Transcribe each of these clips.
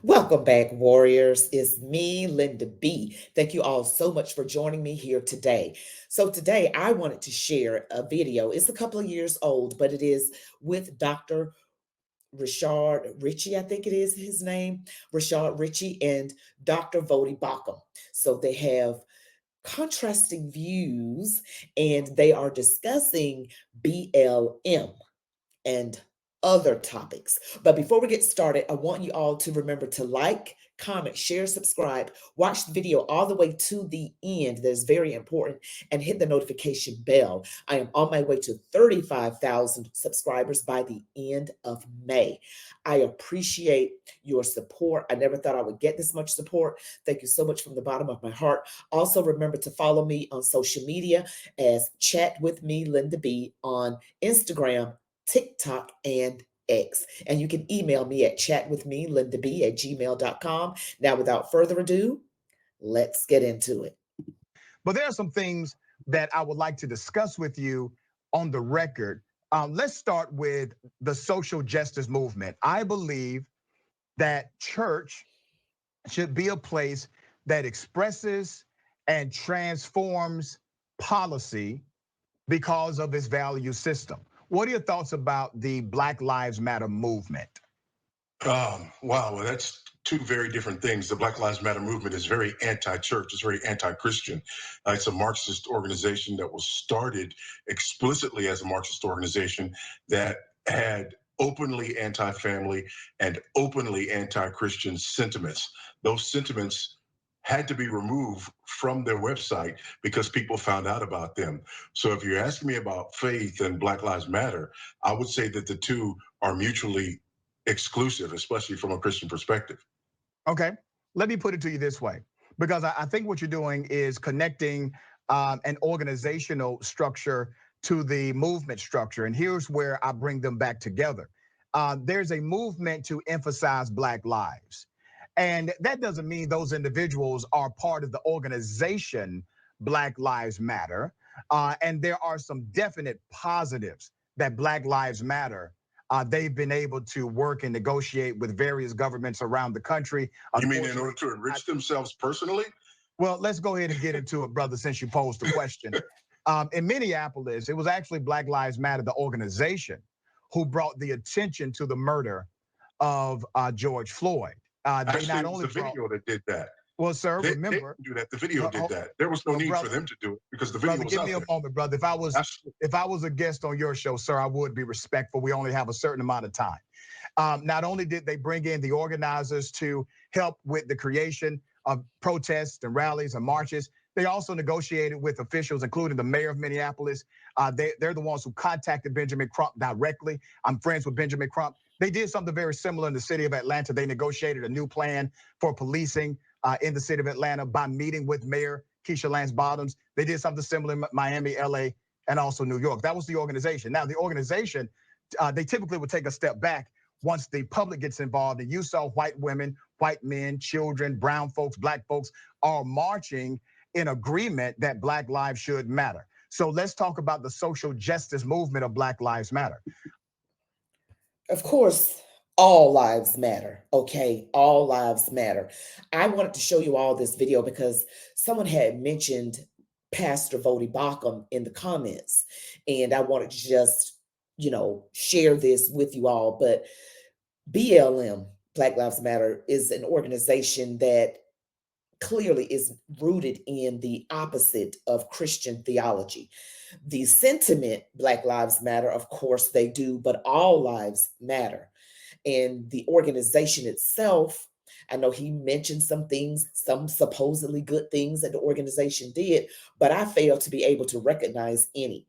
Welcome back, warriors. It's me, Linda B. Thank you all so much for joining me here today. So, today I wanted to share a video. It's a couple of years old, but it is with Dr. Rashad Richey, I think it is his name, Rashad Richey and Dr. Voddie Baucham. So, they have contrasting views and they are discussing BLM and other topics. But before we get started, I want you all to remember to like, comment, share, subscribe, watch the video all the way to the end. That is very important. And hit the notification bell. I am on my way to 35,000 subscribers by the end of May. I appreciate your support. I never thought I would get this much support. Thank you so much from the bottom of my heart. Also, remember to follow me on social media as Chat with Me, Linda B, on Instagram, TikTok, and X. And you can email me at chatwithmelindab@gmail.com. Now, without further ado, let's get into it. But there are some things that I would like to discuss with you on the record. Let's start with the social justice movement. I believe that church should be a place that expresses and transforms policy because of its value system. What are your thoughts about the Black Lives Matter movement? Wow, well, that's two very different things. The Black Lives Matter movement is very anti-church. It's very anti-Christian. It's a Marxist organization that was started explicitly as a Marxist organization that had openly anti-family and openly anti-Christian sentiments. Those sentiments had to be removed from their website because people found out about them. So if you're asking me about faith and Black Lives Matter, I would say that the two are mutually exclusive, especially from a Christian perspective. Okay, let me put it to you this way, because I think what you're doing is connecting an organizational structure to the movement structure. And here's where I bring them back together. There's a movement to emphasize Black lives. And that doesn't mean those individuals are part of the organization Black Lives Matter. And there are some definite positives that Black Lives Matter. They've been able to work and negotiate with various governments around the country. You mean in order to enrich themselves personally? Well, let's go ahead and get into it, brother, since you posed the question. In Minneapolis, it was actually Black Lives Matter, the organization, who brought the attention to the murder of George Floyd. Actually, not only the video that did that. Well, sir, they remember, didn't do that. The video did that. There was no need for them to do it because the video brother, was give out me there. a moment, brother. If I was a guest on your show, sir, I would be respectful. We only have a certain amount of time. Not only did they bring in the organizers to help with the creation of protests and rallies and marches, they also negotiated with officials, including the mayor of Minneapolis. They're the ones who contacted Benjamin Crump directly. I'm friends with Benjamin Crump. They did something very similar in the city of Atlanta. They negotiated a new plan for policing in the city of Atlanta by meeting with Mayor Keisha Lance Bottoms. They did something similar in Miami, LA, and also New York. That was the organization. Now, the organization, they typically would take a step back once the public gets involved. And you saw white women, white men, children, brown folks, black folks all marching in agreement that Black lives should matter. So let's talk about the social justice movement of Black Lives Matter. Of course, all lives matter. Okay, all lives matter. I wanted to show you all this video because someone had mentioned Pastor Voddie Baucham in the comments, and I wanted to just, share this with you all. But BLM, Black Lives Matter, is an organization that clearly is rooted in the opposite of Christian theology. The sentiment, Black Lives Matter, of course they do, but all lives matter. And the organization itself, I know he mentioned some things, some supposedly good things that the organization did, but I fail to be able to recognize any.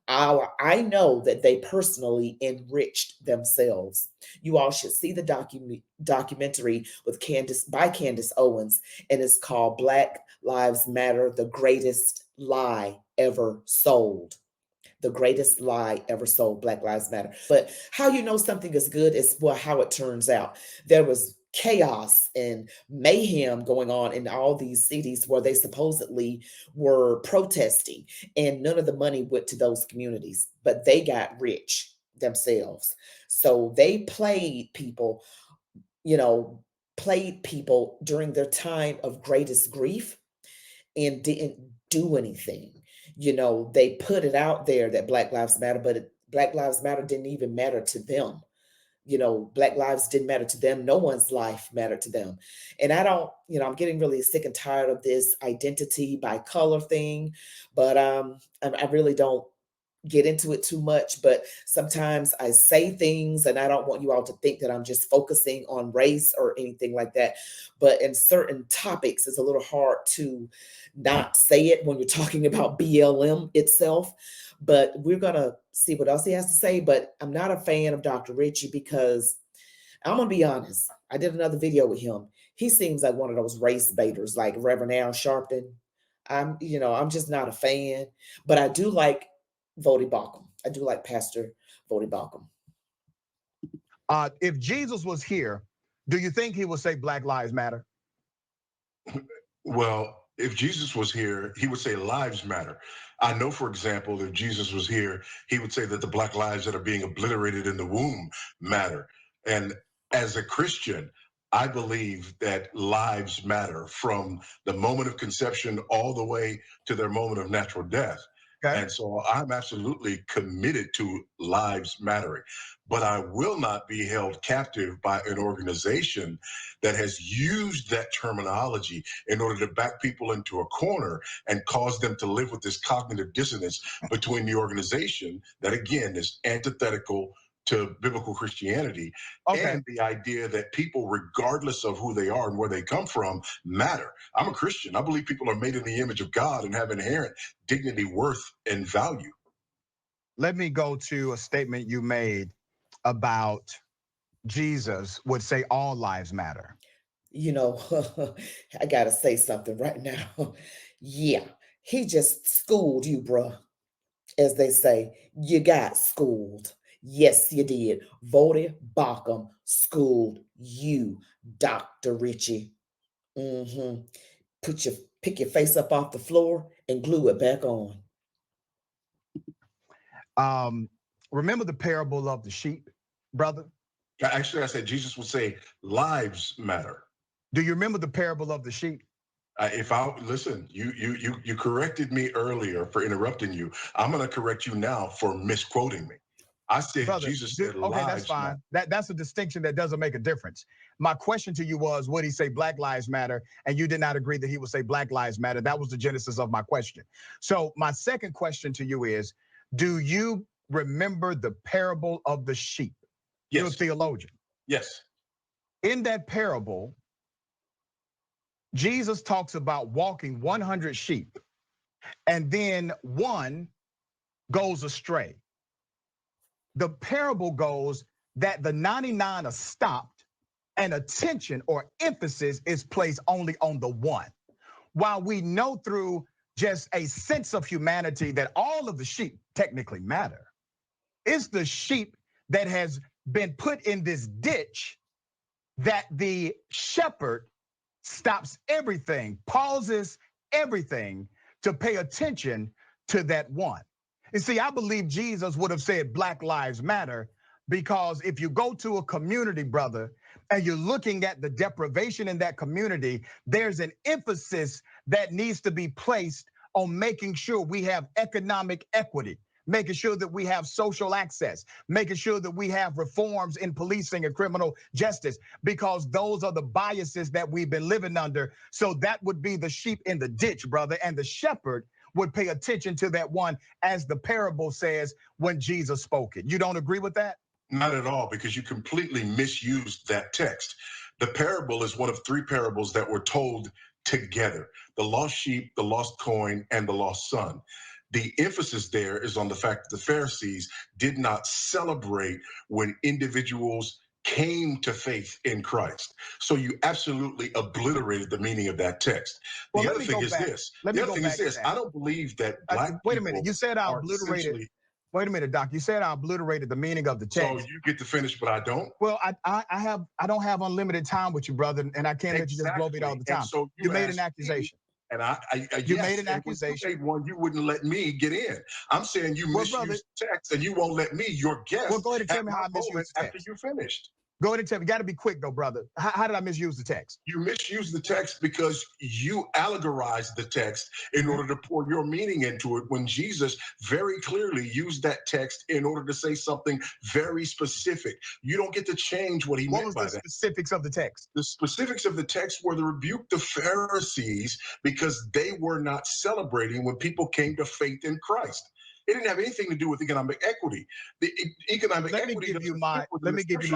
I know that they personally enriched themselves. You all should see the documentary with Candace Owens, and it's called Black Lives Matter: The Greatest Lie Ever Sold. The greatest lie ever sold, Black Lives Matter. But how you know something is good is how it turns out. There was chaos and mayhem going on in all these cities where they supposedly were protesting, and none of the money went to those communities, but they got rich themselves. So they played people, you know, played people during their time of greatest grief and didn't do anything. You know, they put it out there that Black Lives Matter, but Black Lives Matter didn't even matter to them. You know, Black lives didn't matter to them. No one's life mattered to them. And I don't, you know, I'm getting really sick and tired of this identity by color thing, but I really don't get into it too much, but sometimes I say things and I don't want you all to think that I'm just focusing on race or anything like that. But in certain topics, it's a little hard to not say it when you're talking about BLM itself. But we're going to see what else he has to say. But I'm not a fan of Dr. Richey because I'm going to be honest. I did another video with him. He seems like one of those race baiters like Reverend Al Sharpton. I'm just not a fan, but I do like Voddie Baucham. I do like Pastor Voddie Baucham. If Jesus was here, do you think he would say Black Lives Matter? Well, if Jesus was here, he would say lives matter. I know, for example, if Jesus was here, he would say that the Black lives that are being obliterated in the womb matter. And as a Christian, I believe that lives matter from the moment of conception all the way to their moment of natural death. Okay. And so I'm absolutely committed to lives mattering. But I will not be held captive by an organization that has used that terminology in order to back people into a corner and cause them to live with this cognitive dissonance between the organization that, again, is antithetical to biblical Christianity, and the idea that people, regardless of who they are and where they come from, matter. I'm a Christian. I believe people are made in the image of God and have inherent dignity, worth, and value. Let me go to a statement you made about Jesus would say all lives matter. You know, I got to say something right now. Yeah, he just schooled you, bruh. As they say, you got schooled. Yes, you did. Voddie Baucham schooled you, Dr. Richey. Mm-hmm. Pick your face up off the floor and glue it back on. Remember the parable of the sheep, brother? Actually, I said Jesus would say lives matter. Do you remember the parable of the sheep? If I listen, you corrected me earlier for interrupting you. I'm going to correct you now for misquoting me. I said Brother, Jesus said lives. okay, that's fine. That's a distinction that doesn't make a difference. My question to you was, would he say Black Lives Matter? And you did not agree that he would say Black Lives Matter. That was the genesis of my question. So my second question to you is, do you remember the parable of the sheep? Yes. You're a theologian. Yes. In that parable, Jesus talks about walking 100 sheep, and then one goes astray. The parable goes that the 99 are stopped and attention or emphasis is placed only on the one. While we know through just a sense of humanity that all of the sheep technically matter, it's the sheep that has been put in this ditch that the shepherd stops everything, pauses everything to pay attention to that one. You see, I believe Jesus would have said Black Lives Matter because if you go to a community, brother, and you're looking at the deprivation in that community, there's an emphasis that needs to be placed on making sure we have economic equity, making sure that we have social access, making sure that we have reforms in policing and criminal justice, because those are the biases that we've been living under. So that would be the sheep in the ditch, brother, and the shepherd would pay attention to that one, as the parable says when Jesus spoke it. You don't agree with that? Not at all, because you completely misused that text. The parable is one of three parables that were told together: the lost sheep, the lost coin, and the lost son. The emphasis there is on the fact that the Pharisees did not celebrate when individuals came to faith in Christ. So you absolutely obliterated the meaning of that text. The other thing is this. I don't believe that Black wait a minute. You said I are obliterated. essentially. Wait a minute, Doc. You said I obliterated the meaning of the text. So you get to finish, but I don't. Well, I don't have unlimited time with you, brother, and I can't let you just blow me all the time. And so you made an accusation. And you made an accusation. You made one, you wouldn't let me get in. I'm saying you misused text, and you won't let me, your guest. Well, go ahead and tell me how I misused text after you finished. Go ahead and tell me. Got to be quick though, brother. How did I misuse the text? You misuse the text because you allegorized the text in order to pour your meaning into it, when Jesus very clearly used that text in order to say something very specific. You don't get to change what he meant by that. What was the specifics of the text? The specifics of the text were to rebuke the Pharisees because they were not celebrating when people came to faith in Christ. It didn't have anything to do with economic equity. The economic Let me equity. give you my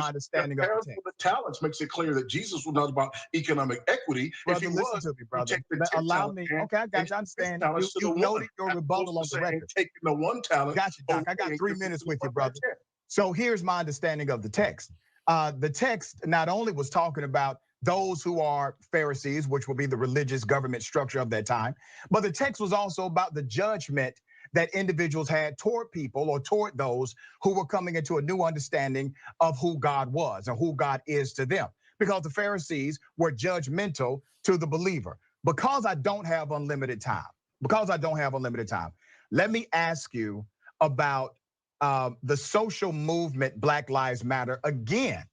understanding of the text. The talents makes it clear that Jesus was not about economic equity. Brother, if he listen was, to me, brother. Allow me. Okay, I got you. I understand. You've noted your rebuttal on the record. Taking the one talent. Got you, Doc. I got 3 minutes with you, brother. So here's my understanding of the text. The text not only was talking about those who are Pharisees, which will be the religious government structure of that time, but the text was also about the judgment that individuals had toward people or toward those who were coming into a new understanding of who God was and who God is to them. Because the Pharisees were judgmental to the believer. Because I don't have unlimited time, let me ask you about the social movement Black Lives Matter again.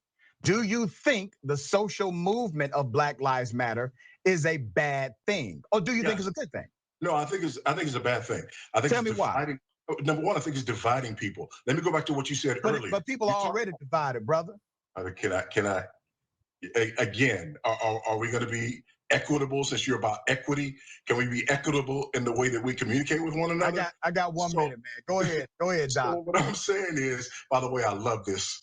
Do you think the social movement of Black Lives Matter is a bad thing? Or do you think it's a good thing? No, I think it's a bad thing. I think Tell me why. Number one, I think it's dividing people. Let me go back to what you said earlier. But people are already divided, brother. Can I again, are we going to be equitable since you're about equity? Can we be equitable in the way that we communicate with one another? I got 1 minute, man. Go ahead, Doc. So what I'm saying is, by the way, I love this.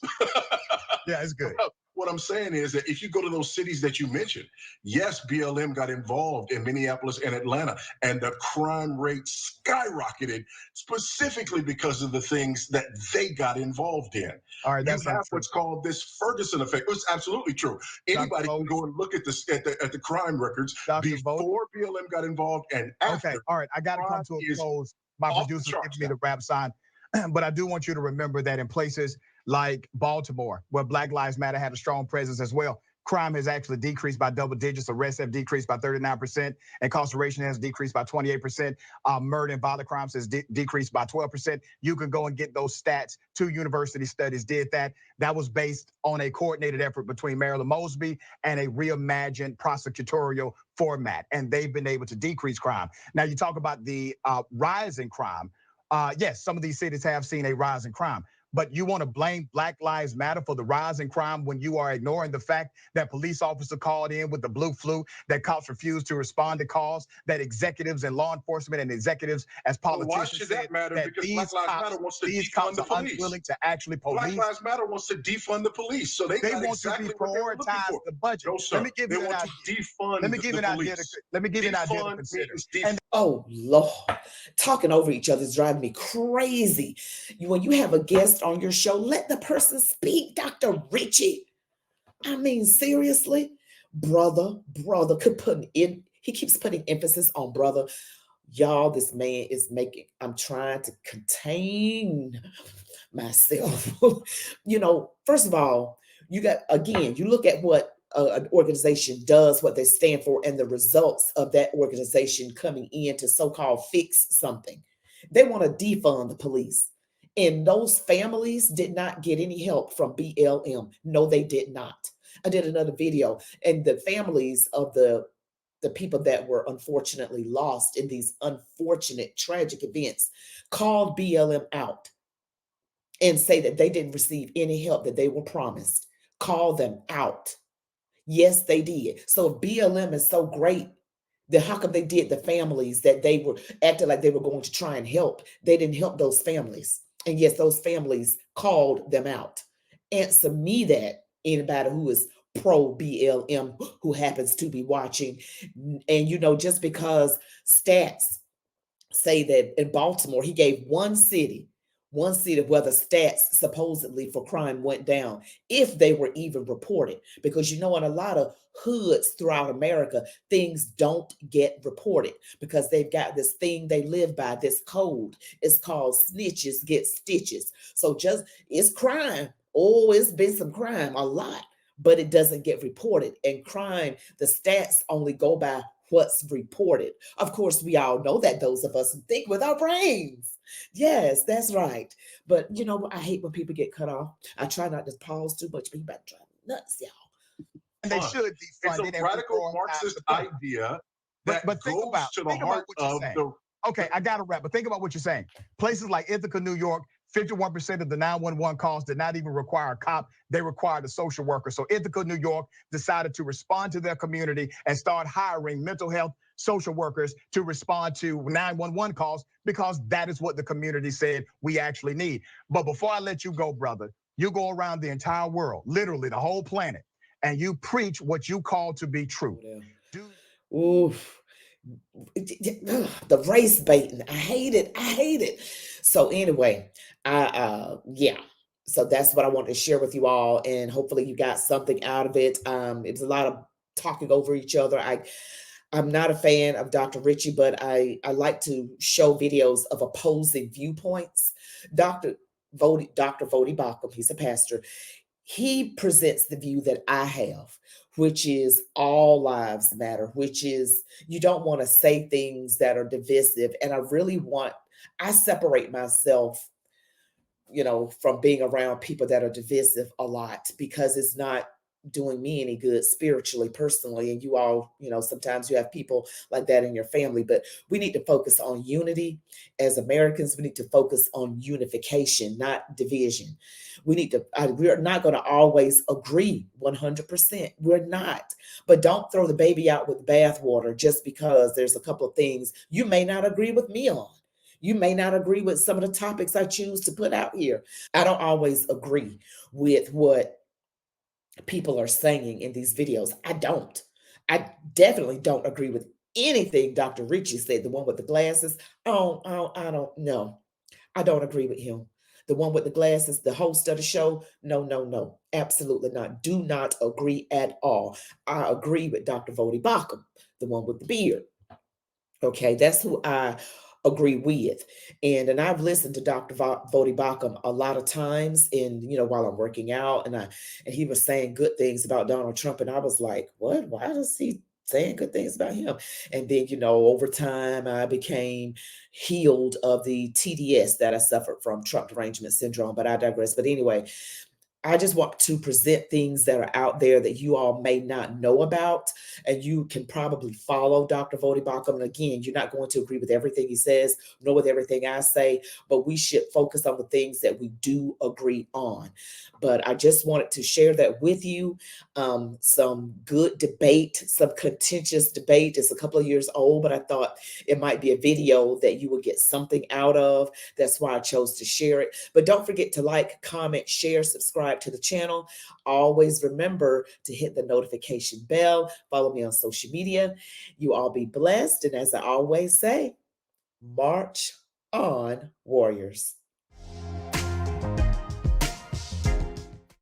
Yeah, it's good. What I'm saying is that if you go to those cities that you mentioned, yes, BLM got involved in Minneapolis and Atlanta, and the crime rate skyrocketed specifically because of the things that they got involved in. All right, that's you have what's called this Ferguson effect. It's absolutely true. Anybody can go and look at this at the crime records before BLM got involved and after. Okay, all right, I got to come to a close. My producer's giving me the rap sign. But I do want you to remember that in places like Baltimore, where Black Lives Matter had a strong presence as well, crime has actually decreased by double digits. Arrests have decreased by 39%. Incarceration has decreased by 28%. Murder and violent crimes has decreased by 12%. You can go and get those stats. 2 university studies did that. That was based on a coordinated effort between Marilyn Mosby and a reimagined prosecutorial format. And they've been able to decrease crime. Now you talk about the rise in crime. Yes, some of these cities have seen a rise in crime. But you want to blame Black Lives Matter for the rise in crime when you are ignoring the fact that police officers called in with the blue flu, that cops refused to respond to calls, that executives and law enforcement and executives as politicians said that these cops are unwilling to actually police. Black Lives Matter wants to defund the police, so they want exactly to prioritize the budget. No, sir. Let me give you an idea. Defund Let me give you an idea. Let me give you an idea to consider. Oh Lord, talking over each other is driving me crazy. When you have a guest on your show, let the person speak, Dr. Richey. I mean, seriously, brother, he keeps putting emphasis on brother. Y'all, this man is I'm trying to contain myself. First of all, you look at what an organization does, what they stand for, and the results of that organization coming in to so-called fix something. They want to defund the police. And those families did not get any help from BLM. No, they did not. I did another video, and the families of the people that were unfortunately lost in these unfortunate, tragic events called BLM out and say that they didn't receive any help that they were promised. Call them out. Yes, they did. So if BLM is so great, then how come they did the families that they were acting like they were going to try and help? They didn't help those families. And yes, those families called them out. Answer me that, anybody who is pro BLM who happens to be watching. And just because stats say that in Baltimore, he gave one city where the stats supposedly for crime went down, if they were even reported. Because in a lot of hoods throughout America, things don't get reported because they've got this thing they live by, this code. It's called snitches get stitches. So it's crime. Oh, it's been some crime, a lot, but it doesn't get reported. And crime, the stats only go by what's reported. Of course, we all know that, those of us who think with our brains. Yes, that's right. But I hate when people get cut off. I try not to pause too much, but you better try. nuts, y'all. And they should be It's funded. a And radical Marxist idea that but think goes to the heart what you're of saying. the. Okay, I got to wrap, but think about what you're saying. Places like Ithaca, New York, 51% of the 911 calls did not even require a cop. They required a social worker. So Ithaca, New York decided to respond to their community and start hiring mental health social workers to respond to 911 calls because that is what the community said we actually need. But before I let you go, brother, you go around the entire world, literally the whole planet, and you preach what you call to be true. Oof. The race baiting. I hate it. I hate it. So anyway, yeah. So that's what I wanted to share with you all, and hopefully you got something out of it. It's a lot of talking over each other. I'm not a fan of Dr. Richey, but I like to show videos of opposing viewpoints. Dr. Voddie Baucham, he's a pastor. He presents the view that I have, which is all lives matter, which is you don't want to say things that are divisive. And I separate myself, from being around people that are divisive a lot because it's not doing me any good spiritually, personally. And you all, sometimes you have people like that in your family, but we need to focus on unity as Americans. We need to focus on unification, not division. We're not going to always agree 100%. We're not, but don't throw the baby out with the bathwater just because there's a couple of things you may not agree with me on. You may not agree with some of the topics I choose to put out here. I don't always agree with what people are saying in these videos. I don't. I definitely don't agree with anything Dr. Richey said, the one with the glasses. I don't know. I don't agree with him. The one with the glasses, the host of the show, no, no, no, absolutely not. Do not agree at all. I agree with Dr. Voddie Baucham, the one with the beard. Okay, that's who I agree with. And I've listened to Dr. Voddie Baucham a lot of times while I'm working out, and he was saying good things about Donald Trump, and I was like, what? Why does he saying good things about him? And then, over time I became healed of the TDS that I suffered from, Trump derangement syndrome, but I digress. But anyway, I just want to present things that are out there that you all may not know about, and you can probably follow Dr. Voddie Baucham. And again, you're not going to agree with everything he says, nor with everything I say, but we should focus on the things that we do agree on. But I just wanted to share that with you. Some good debate, some contentious debate. It's a couple of years old, but I thought it might be a video that you would get something out of. That's why I chose to share it. But don't forget to like, comment, share, subscribe to the channel. Always remember to hit the notification bell. Follow me on social media. You all be blessed. And as I always say, march on, warriors.